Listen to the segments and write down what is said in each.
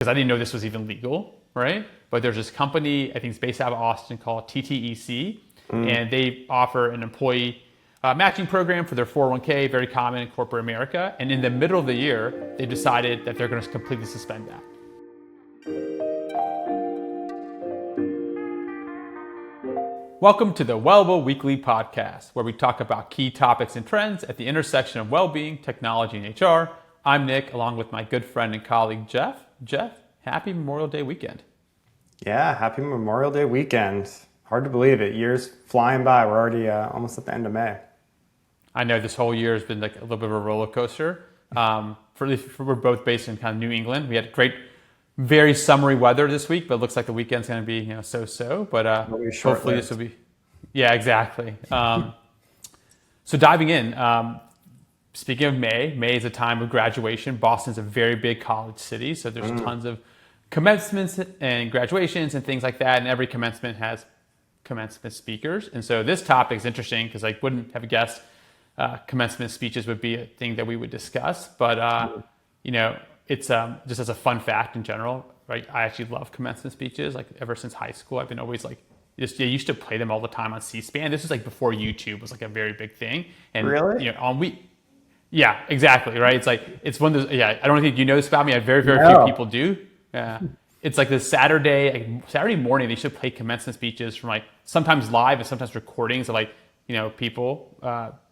because I didn't know this was even legal, right? But there's this company, I think it's based out of Austin, called TTEC, and they offer an employee matching program for their 401k, very common in corporate America. And in the middle of the year, they decided that they're going to completely suspend that. Welcome to the Wellable Weekly Podcast, where we talk about key topics and trends at the intersection of well-being, technology, and HR. I'm Nick, along with my good friend and colleague, Geoff. Geoff, happy Memorial Day weekend. Yeah, happy Memorial Day weekend. Hard to believe it. Years flying by. We're already almost at the end of May. I know this whole year has been like a little bit of a roller coaster. We're both based in kind of New England. We had great, very summery weather this week, but it looks like the weekend's going to be so-so. But hopefully this will be, yeah, exactly. So diving in, speaking of May is a time of graduation. Boston's a very big college city, so there's tons of commencements and graduations and things like that, and every commencement has commencement speakers. And so this topic is interesting because I wouldn't have guessed commencement speeches would be a thing that we would discuss, but it's just as a fun fact in general, right? I actually love commencement speeches. Like ever since high school, I've been always like, I used to play them all the time on C-SPAN. This is like before YouTube was like a very big thing. And really? Yeah, exactly, right? It's like, it's one of those, yeah, I don't think you know this about me. Very few people do. Yeah. It's like this Saturday morning, they should play commencement speeches from like sometimes live and sometimes recordings of like, people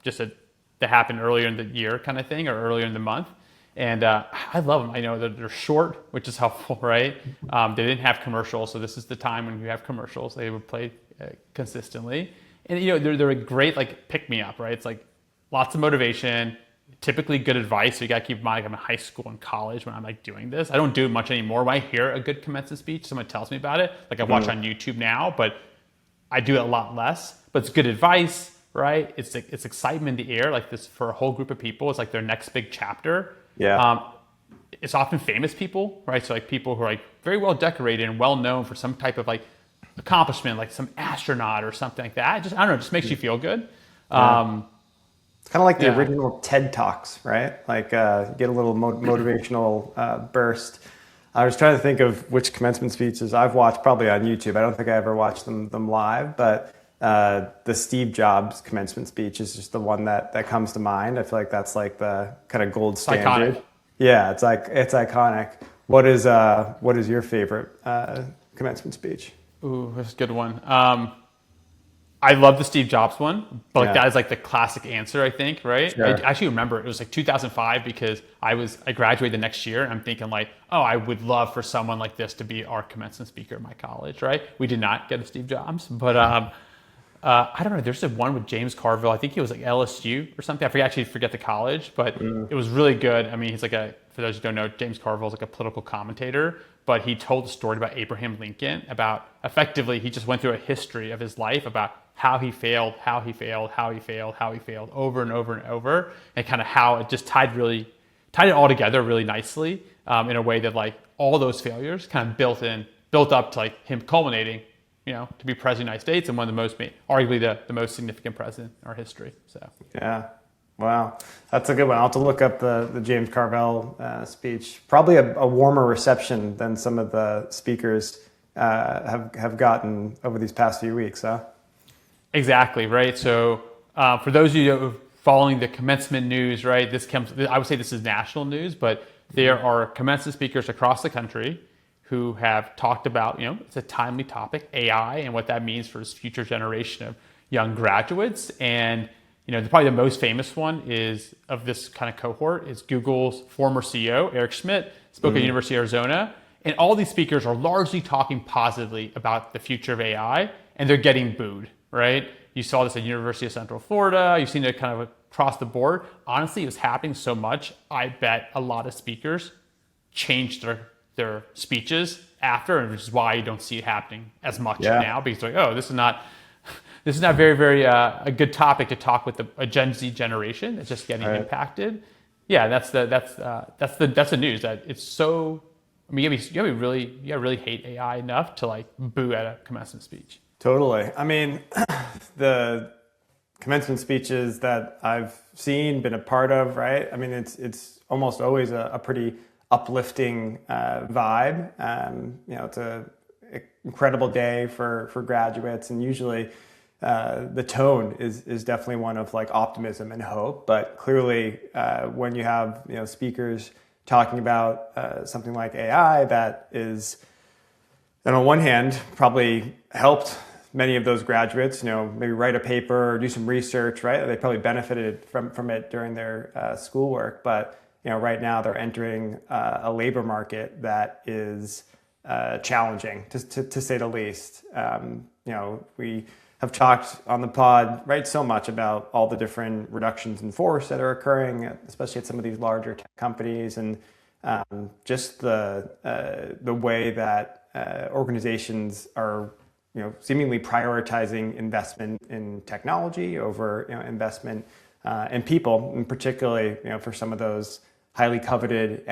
just that happened earlier in the year kind of thing or earlier in the month. And I love them. I know that they're short, which is helpful, right? They didn't have commercials, so this is the time when you have commercials. They would play consistently. And they're a great like pick-me-up, right? It's like lots of motivation, typically good advice. So you got to keep in mind, like, I'm in high school and college when I'm like doing this. I don't do it much anymore. When I hear a good commencement speech, someone tells me about it. Like I watch on YouTube now, but I do it a lot less. But it's good advice, right? It's excitement in the air, like this for a whole group of people. It's like their next big chapter. Yeah. It's often famous people, right? So like people who are like very well decorated and well known for some type of like accomplishment, like some astronaut or something like that. I don't know, it just makes you feel good. Yeah. It's kind of like the original TED Talks, right? Like get a little motivational burst. I was trying to think of which commencement speeches I've watched, probably on YouTube. I don't think I ever watched them live, but the Steve Jobs commencement speech is just the one that comes to mind. I feel like that's like the kind of gold standard. Iconic. Yeah, it's iconic. What is your favorite commencement speech? Ooh, that's a good one. I love the Steve Jobs one, but like that is like the classic answer, I think, right? Sure. I actually remember it was like 2005 because I graduated the next year and I'm thinking like, oh, I would love for someone like this to be our commencement speaker at my college, right? We did not get a Steve Jobs, but I don't know. There's a one with James Carville. I think he was like LSU or something. I forget the college, but it was really good. I mean, he's like for those who don't know, James Carville is like a political commentator, but he told a story about Abraham Lincoln, about effectively, he just went through a history of his life about how he failed over and over and over, and kind of how it just tied it all together really nicely in a way that like all those failures kind of built up to like him culminating, to be president of the United States and one of the most, arguably the most significant president in our history. So yeah, wow, that's a good one. I'll have to look up the James Carville speech. Probably a warmer reception than some of the speakers have gotten over these past few weeks, huh? Exactly, right? So for those of you following the commencement news, right, I would say this is national news, but there are commencement speakers across the country who have talked about, it's a timely topic, AI, and what that means for this future generation of young graduates. And, probably the most famous one of this kind of cohort is Google's former CEO, Eric Schmidt, spoke at University of Arizona. And all these speakers are largely talking positively about the future of AI, and they're getting booed, right? You saw this at University of Central Florida. You've seen it kind of across the board. Honestly, it was happening so much, I bet a lot of speakers changed their speeches after, and which is why you don't see it happening as much now, because like, oh, this is not very, very a good topic to talk with a Gen Z generation that's just getting impacted. Yeah, that's the news that it's so. I mean, you gotta really hate AI enough to like boo at a commencement speech. Totally. I mean, the commencement speeches that I've seen, been a part of, right? I mean, it's almost always a pretty uplifting vibe. It's an incredible day for graduates, and usually the tone is definitely one of like optimism and hope. But clearly, when you have speakers talking about something like AI, that is, and on one hand, probably helped many of those graduates, maybe write a paper or do some research, right? They probably benefited from it during their schoolwork. But, right now they're entering a labor market that is challenging, to say the least. We have talked on the pod, right, so much about all the different reductions in force that are occurring, especially at some of these larger tech companies, and just the way that organizations are seemingly prioritizing investment in technology over investment in people, and particularly for some of those highly coveted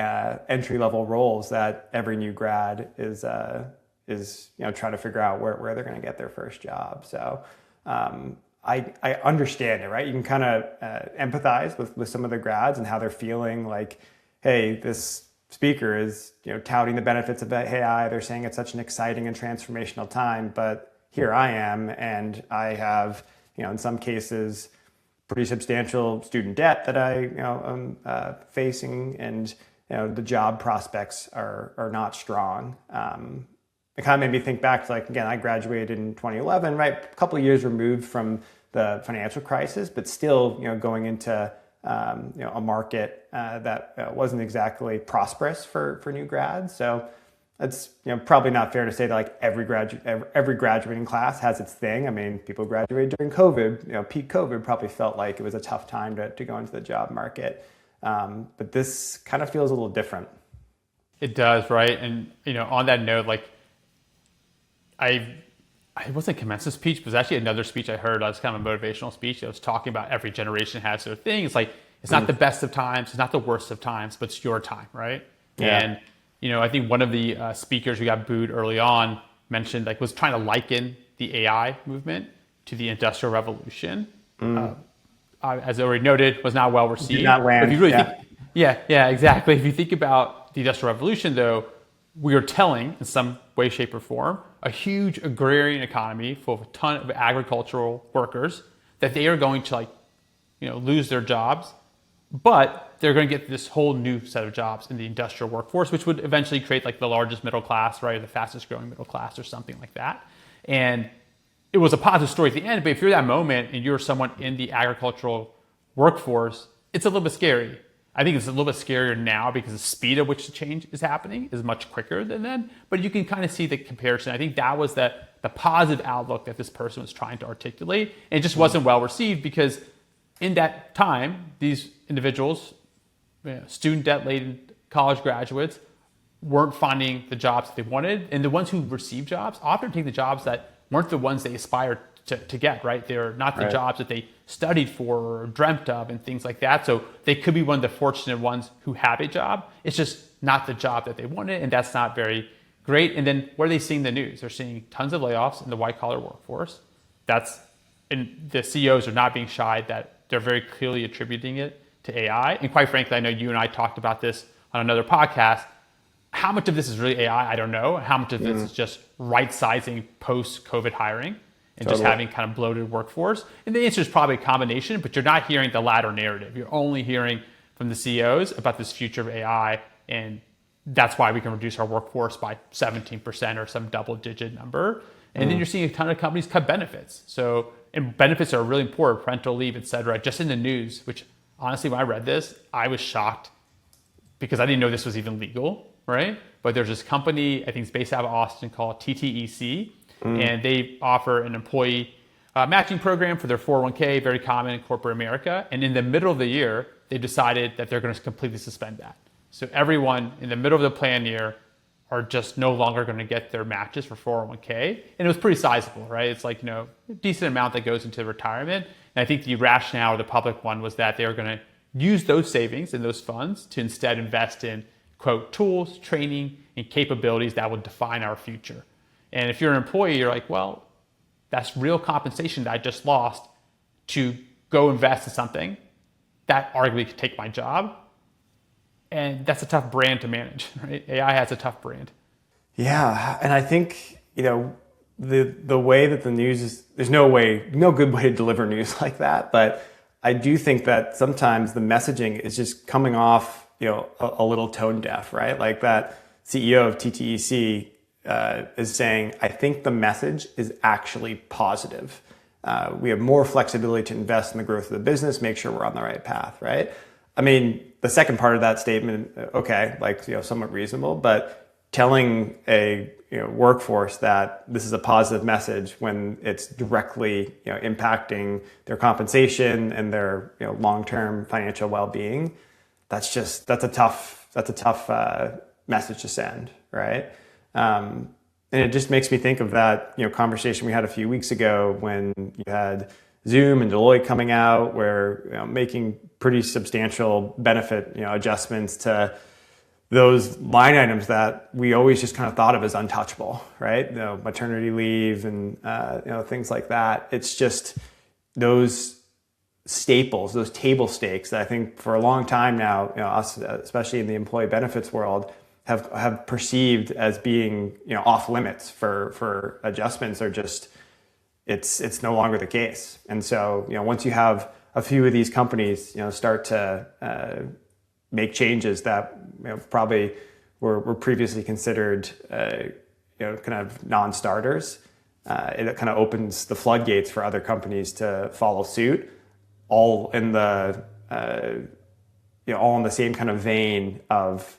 entry-level roles that every new grad is trying to figure out where they're going to get their first job. So I understand it, right? You can kind of empathize with some of the grads and how they're feeling like, hey, this speaker is touting the benefits of AI. They're saying it's such an exciting and transformational time, but here I am, and I have in some cases pretty substantial student debt that I am facing, and the job prospects are not strong. It kind of made me think back to, like, again, I graduated in 2011, right? A couple of years removed from the financial crisis, but still going into a market that wasn't exactly prosperous for new grads. So it's probably not fair to say that like every graduating class has its thing. I mean, people graduated during COVID. Peak COVID probably felt like it was a tough time to go into the job market. But this kind of feels a little different. It does, right? And on that note, like it wasn't a commencement speech, but it was actually another speech I heard. It was kind of a motivational speech. It was talking about every generation has their thing. It's like, it's not the best of times, it's not the worst of times, but it's your time, right? Yeah. And I think one of the speakers who got booed early on mentioned, was trying to liken the AI movement to the Industrial Revolution. As I already noted, was not well received. Did not land. But if you really think, yeah, exactly. If you think about the Industrial Revolution, though, we are telling, in some way, shape, or form, a huge agrarian economy full of a ton of agricultural workers that they are going to lose their jobs, but they're going to get this whole new set of jobs in the industrial workforce, which would eventually create the largest middle class, right, or the fastest growing middle class, or something like that. And it was a positive story at the end, but if you're that moment and you're someone in the agricultural workforce, it's a little bit scary. I think it's a little bit scarier now because the speed at which the change is happening is much quicker than then, but you can kind of see the comparison. I think that was the positive outlook that this person was trying to articulate, and it just wasn't well received because in that time, these individuals, student debt-laden college graduates, weren't finding the jobs that they wanted, and the ones who received jobs often take the jobs that weren't the ones they aspired to get, right? They're not the jobs that they studied for or dreamt of and things like that. So they could be one of the fortunate ones who have a job. It's just not the job that they wanted, and that's not very great. And then what are they seeing in the news? They're seeing tons of layoffs in the white-collar workforce. And the CEOs are not being shy that they're very clearly attributing it to AI. And quite frankly, I know you and I talked about this on another podcast. How much of this is really AI? I don't know. How much of this is just right-sizing post-COVID hiring and just having kind of bloated workforce? And the answer is probably a combination, but you're not hearing the latter narrative. You're only hearing from the CEOs about this future of AI, and that's why we can reduce our workforce by 17% or some double-digit number. And then you're seeing a ton of companies cut benefits. And benefits are really important, parental leave, et cetera, just in the news, which honestly, when I read this, I was shocked because I didn't know this was even legal, right? But there's this company, I think it's based out of Austin, called TTEC, and they offer an employee matching program for their 401k, very common in corporate America. And in the middle of the year, they decided that they're going to completely suspend that. So everyone in the middle of the plan year are just no longer going to get their matches for 401k. And it was pretty sizable, right? It's a decent amount that goes into retirement. And I think the rationale or the public one was that they were going to use those savings and those funds to instead invest in, quote, tools, training, and capabilities that will define our future. And if you're an employee, you're like, well, that's real compensation that I just lost to go invest in something that arguably could take my job. And that's a tough brand to manage, right? AI has a tough brand. Yeah, and I think, the way that the news is, there's no good way to deliver news like that. But I do think that sometimes the messaging is just coming off, a little tone deaf, right? Like that CEO of TTEC is saying, I think the message is actually positive. We have more flexibility to invest in the growth of the business, make sure we're on the right path, right? I mean, the second part of that statement, okay, somewhat reasonable, but telling a workforce that this is a positive message when it's directly impacting their compensation and their long-term financial well-being, that's a tough message to send, right? And it just makes me think of that conversation we had a few weeks ago when you had Zoom and Deloitte coming out, where making pretty substantial benefit adjustments to those line items that we always just kind of thought of as untouchable, right? Maternity leave and things like that. It's just those staples, those table stakes that I think for a long time now, us, especially in the employee benefits world, have perceived as being off limits for adjustments, are just it's no longer the case. And so once you have a few of these companies start to make changes that probably were previously considered kind of non-starters, it kind of opens the floodgates for other companies to follow suit, all in the same kind of vein of,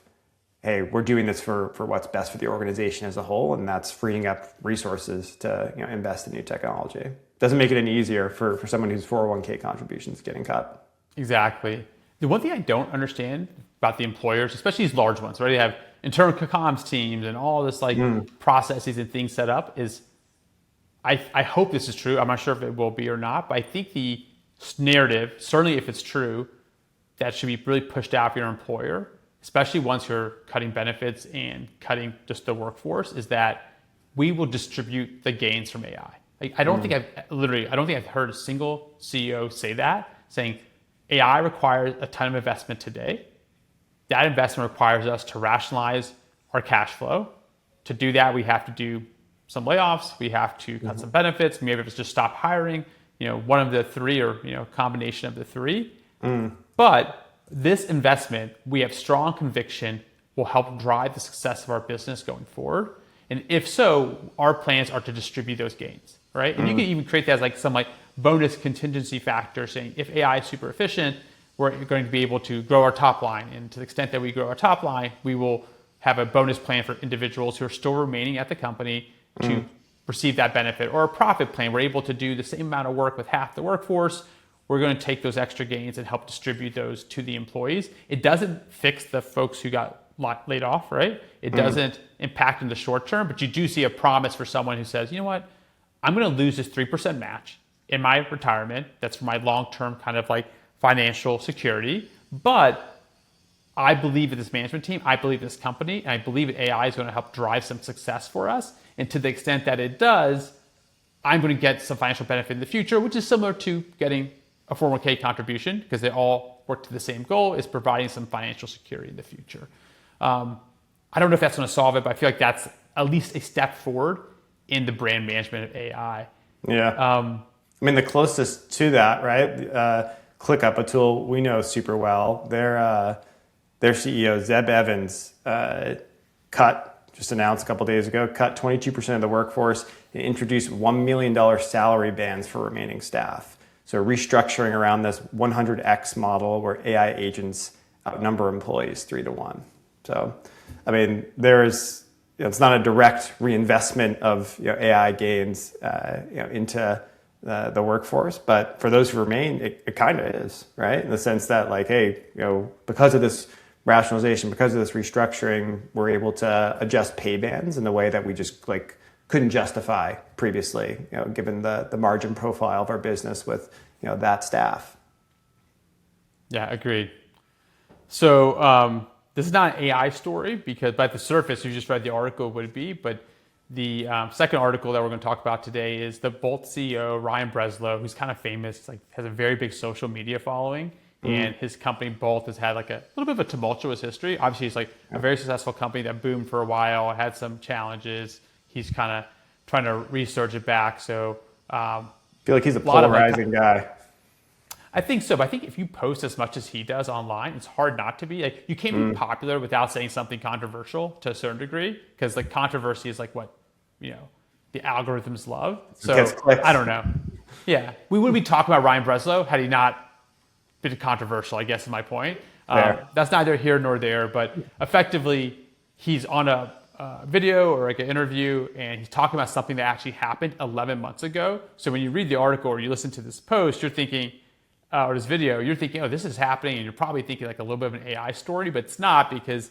hey, we're doing this for what's best for the organization as a whole, and that's freeing up resources to invest in new technology. Doesn't make it any easier for someone whose 401k contributions getting cut. Exactly. The one thing I don't understand about the employers, especially these large ones, right? They have internal comms teams and all this processes and things set up, is I hope this is true. I'm not sure if it will be or not, but I think the narrative, certainly if it's true, that should be really pushed out for your employer, especially once you're cutting benefits and cutting just the workforce, is that we will distribute the gains from AI. I don't think I've heard a single CEO say that, saying AI requires a ton of investment today. That investment requires us to rationalize our cash flow. To do that, we have to do some layoffs. We have to cut some benefits. Maybe it's just stop hiring, one of the three, or, combination of the three. But this investment, we have strong conviction, will help drive the success of our business going forward. And if so, our plans are to distribute those gains, right? And you can even create that as some bonus contingency factor, saying if AI is super efficient, we're going to be able to grow our top line. And to the extent that we grow our top line, we will have a bonus plan for individuals who are still remaining at the company to receive that benefit, or a profit plan. We're able to do the same amount of work with half the workforce. We're going to take those extra gains and help distribute those to the employees. It doesn't fix the folks who got laid off, right? It doesn't impact in the short term, but you do see a promise for someone who says, you know what, I'm going to lose this 3% match in my retirement. That's for my long-term kind of financial security. But I believe in this management team. I believe in this company. And I believe that AI is going to help drive some success for us. And to the extent that it does, I'm going to get some financial benefit in the future, which is similar to getting a 401k contribution, because they all work to the same goal, is providing some financial security in the future. I don't know if that's going to solve it, but I feel like that's at least a step forward in the brand management of AI. Yeah. The closest to that, right? ClickUp, a tool we know super well. Their CEO, Zeb Evans, just announced a couple days ago, cut 22% of the workforce and introduced $1 million salary bands for remaining staff. So restructuring around this 100x model where AI agents outnumber employees 3-1. So, it's not a direct reinvestment of AI gains into the workforce, but for those who remain, it kind of is, right? In the sense that because of this rationalization, because of this restructuring, we're able to adjust pay bands in the way that we just couldn't justify previously, given the margin profile of our business with that staff. Yeah, agreed. So this is not an AI story, because by the surface, you just read the article, would it be? But the second article that we're going to talk about today is the Bolt CEO, Ryan Breslow, who's kind of famous, has a very big social media following. and his company Bolt has had like a little bit of a tumultuous history. Obviously, it's like a very successful company that boomed for a while, had some challenges. He's kind of trying to resurge it back. So I feel like he's a polarizing guy. I think so, but I think if you post as much as he does online, it's hard not to be. Like, you can't be popular without saying something controversial to a certain degree, because like controversy is like what, the algorithms love. So I don't know. Yeah, we wouldn't be talking about Ryan Breslow had he not been controversial, I guess is my point. That's neither here nor there, but effectively he's on a video or like an interview and he's talking about something that actually happened 11 months ago. So when you read the article or you listen to this post, you're thinking, or this video, you're thinking, oh, this is happening, and you're probably thinking like a little bit of an AI story, but it's not, because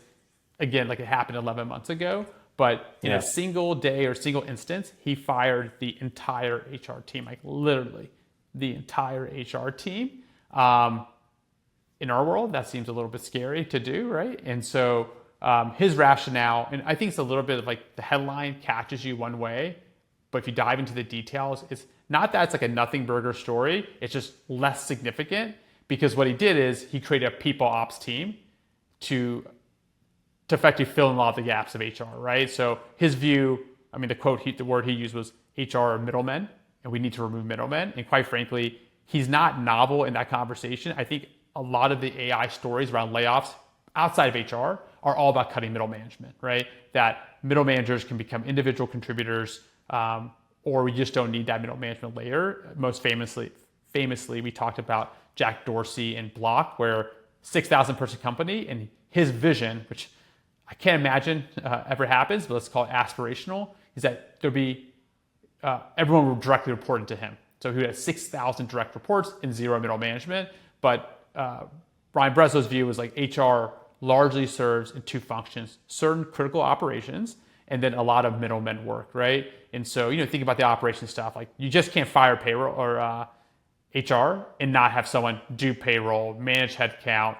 again, like it happened 11 months ago. But in a single day or single instance, he fired the entire HR team, like literally the entire HR team. In our world, that seems a little bit scary to do, right? And so his rationale, and I think it's a little bit of like the headline catches you one way, but if you dive into the details, it's not that it's like a nothing burger story. It's just less significant, because what he did is he created a people ops team to effectively fill in a lot of the gaps of HR, right? So his view, I mean, the word he used was HR are middlemen, and we need to remove middlemen. And quite frankly, he's not novel in that conversation. I think a lot of the AI stories around layoffs outside of HR are all about cutting middle management, right? That middle managers can become individual contributors, or we just don't need that middle management layer. Most famously, we talked about Jack Dorsey and Block, where 6,000 person company, and his vision, which I can't imagine ever happens, but let's call it aspirational, is that there'll be, everyone will directly report into him. So he had 6,000 direct reports and 0 middle management. But Ryan Breslow's view was like HR largely serves in 2 functions: certain critical operations, and then a lot of middlemen work, right? And so, think about the operations stuff. Like, you just can't fire payroll or HR and not have someone do payroll, manage headcount,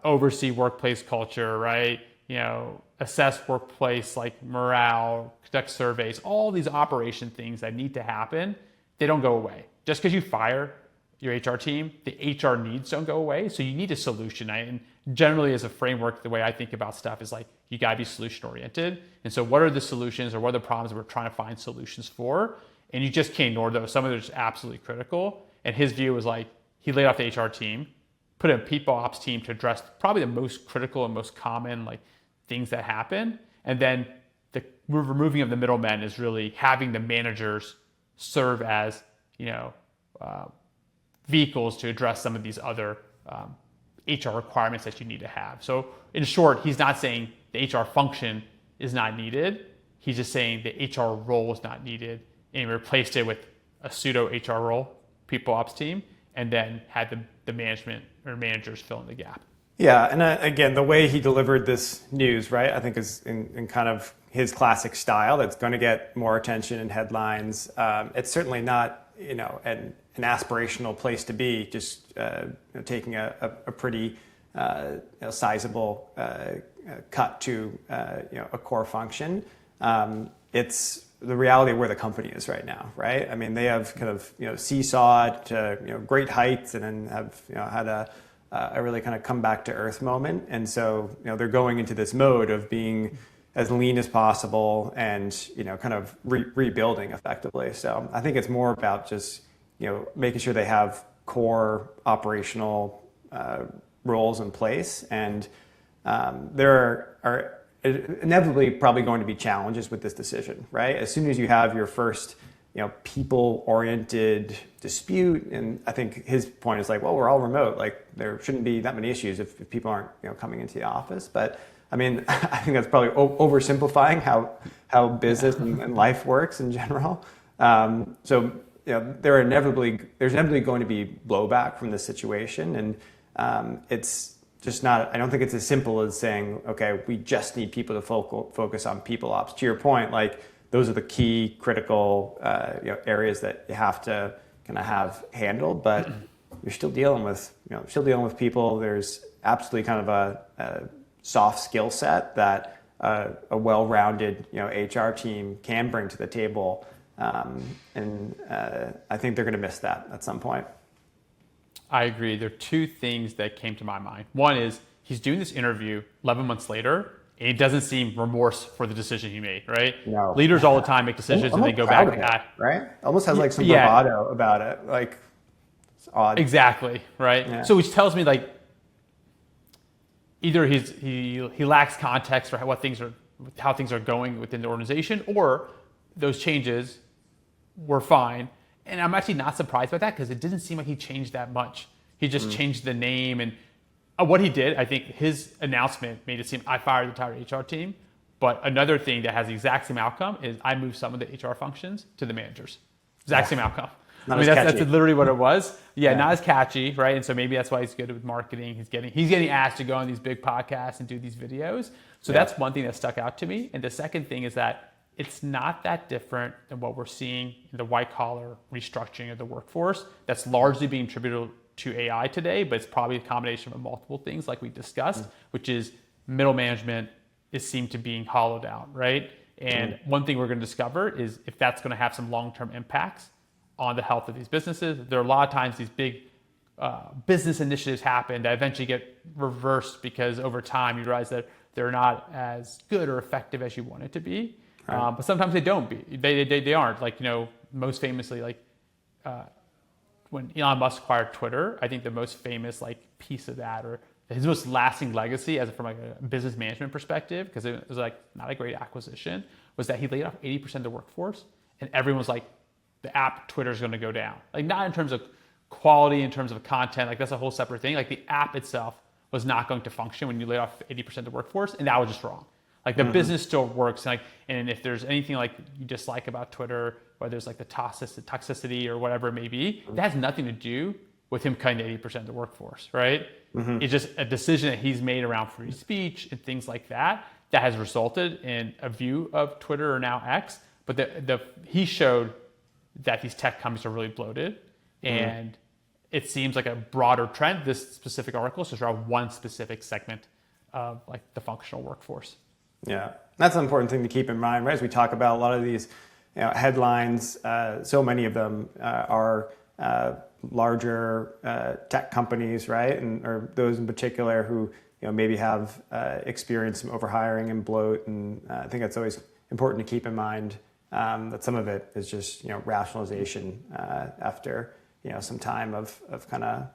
oversee workplace culture, right? Assess workplace like morale, conduct surveys, all these operation things that need to happen. They don't go away. Just because you fire your HR team, the HR needs don't go away. So you need a solution. And generally, as a framework, the way I think about stuff is like, you gotta be solution oriented. And so what are the solutions, or what are the problems that we're trying to find solutions for? And you just can't ignore those. Some of them are just absolutely critical. And his view was like, he laid off the HR team, put a people ops team to address probably the most critical and most common like things that happen. And then the removing of the middlemen is really having the managers serve as, vehicles to address some of these other HR requirements that you need to have. So in short, he's not saying the HR function is not needed. He's just saying the HR role is not needed, and he replaced it with a pseudo HR role, people ops team, and then had the management or managers fill in the gap. Yeah, and again, the way he delivered this news, right, I think is in kind of his classic style. That's going to get more attention and headlines. It's certainly not, an aspirational place to be. Just taking a pretty sizable cut to a core function. It's the reality of where the company is right now, right? I mean, they have kind of seesawed to great heights, and then have had a really kind of come back to earth moment. And so, they're going into this mode of being as lean as possible and, kind of rebuilding effectively. So I think it's more about just, making sure they have core operational roles in place. And there are inevitably probably going to be challenges with this decision, right? As soon as you have your first people-oriented dispute, and I think his point is like, well, we're all remote. Like, there shouldn't be that many issues if people aren't coming into the office. But I mean, I think that's probably oversimplifying how business and life works in general. So there's inevitably going to be blowback from this situation, and it's just not. I don't think it's as simple as saying, okay, we just need people to focus on people ops. To your point, like, those are the key critical areas that you have to kind of have handled, but you're still dealing with people. There's absolutely kind of a soft skill set that a well-rounded HR team can bring to the table, and I think they're going to miss that at some point. I agree. There are two things that came to my mind. One is he's doing this interview 11 months later, and he doesn't seem remorse for the decision he made, right? No. Leaders all the time make decisions and they go back and right? Almost has like some bravado about it. Like, it's odd. Exactly, right? Yeah. So which tells me like either he lacks context for how things are going within the organization, or those changes were fine. And I'm actually not surprised by that because it didn't seem like he changed that much. He just changed the name and what he did. I think his announcement made it seem I fired the entire HR team. But another thing that has the exact same outcome is I moved some of the HR functions to the managers. Exact same outcome. That's literally what it was. Yeah, not as catchy, right? And so maybe that's why he's good with marketing. He's getting asked to go on these big podcasts and do these videos. So that's one thing that stuck out to me. And the second thing is that it's not that different than what we're seeing in the white collar restructuring of the workforce. That's largely being attributed to AI today, but it's probably a combination of multiple things like we discussed, which is middle management is seen to being hollowed out, right? And one thing we're going to discover is if that's going to have some long-term impacts on the health of these businesses. There are a lot of times these big business initiatives happen that eventually get reversed because over time you realize that they're not as good or effective as you want it to be. Right. But sometimes they don't be. They aren't. Like, most famously, like when Elon Musk acquired Twitter, I think the most famous piece of that, or his most lasting legacy from a business management perspective, because it was not a great acquisition, was that he laid off 80% of the workforce, and everyone was like, the app Twitter is going to go down. Not in terms of quality, in terms of content, that's a whole separate thing. The app itself was not going to function when you laid off 80% of the workforce, and that was just wrong. The business still works, and if there's anything you dislike about Twitter, whether it's the toxicity or whatever it may be, that has nothing to do with him cutting 80% of the workforce, right? It's just a decision that he's made around free speech and things like that has resulted in a view of Twitter, or now X. But he showed that these tech companies are really bloated, and it seems like a broader trend. This specific article is just around one specific segment of the functional workforce. Yeah, that's an important thing to keep in mind, right? As we talk about a lot of these headlines, so many of them are larger tech companies, right? Or those in particular who maybe have experienced some overhiring and bloat. And I think that's always important to keep in mind that some of it is just rationalization after some time of kind of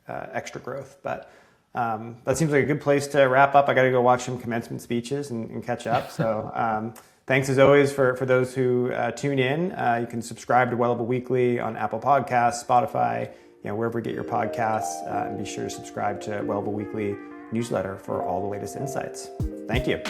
extra growth, but. That seems like a good place to wrap up. I got to go watch some commencement speeches and catch up. So thanks as always for those who tune in. You can subscribe to Wellable Weekly on Apple Podcasts, Spotify, wherever you get your podcasts. And be sure to subscribe to Wellable Weekly newsletter for all the latest insights. Thank you.